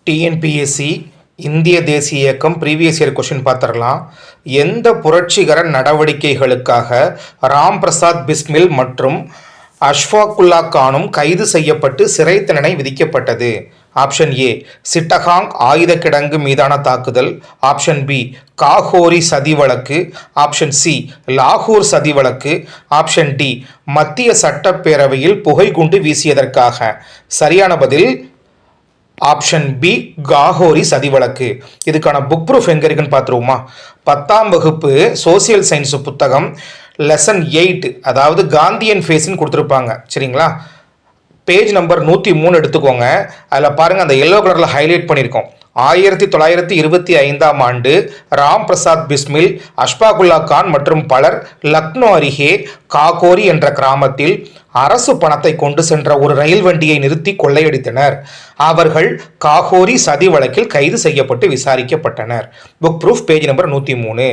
TNPSC இந்திய தேசிய இயக்கம் ப்ரீவியஸ் இயர் கொஷின் பார்த்துடலாம். எந்த புரட்சிகர நடவடிக்கைகளுக்காக ராம் பிரசாத் பிஸ்மில் மற்றும் அஷ்ஃபாக்குல்லா கானும் கைது செய்யப்பட்டு சிறை தண்டனை விதிக்கப்பட்டது? ஆப்ஷன் ஏ சிட்டகாங் ஆயுத கிடங்கு மீதான தாக்குதல், ஆப்ஷன் பி காகோரி சதி வழக்கு, ஆப்ஷன் சி லாகூர் சதி வழக்கு, ஆப்ஷன் டி மத்திய சட்டப்பேரவையில் புகைக்குண்டு வீசியதற்காக. சரியான பதில் ஆப்ஷன் பி காகோரி சதி வழக்கு. இதுக்கான புக் ப்ரூஃப் எங்கே இருக்குன்னு பார்த்துருவோமா? 10ஆம் வகுப்பு சோசியல் சயின்ஸ் புத்தகம் லெசன் 8, அதாவது காந்தியன் ஃபேஸ்ன்னு கொடுத்துருப்பாங்க. சரிங்களா? பேஜ் நம்பர் 103 எடுத்துக்கோங்க. அதில் பாருங்கள், அந்த எல்லோ கலரில் ஹைலைட் பண்ணியிருக்கோம். 1925ஆம் ஆண்டு ராம் பிரசாத் பிஸ்மில், அஷ்ஃபாக்குல்லா கான் மற்றும் பலர் லக்னோ அருகே காகோரி என்ற கிராமத்தில் அரசு பணத்தை கொண்டு சென்ற ஒரு ரயில் வண்டியை நிறுத்தி கொள்ளையடித்தனர். அவர்கள் காகோரி சதி வழக்கில் கைது செய்யப்பட்டு விசாரிக்கப்பட்டனர். Book proof page number 103.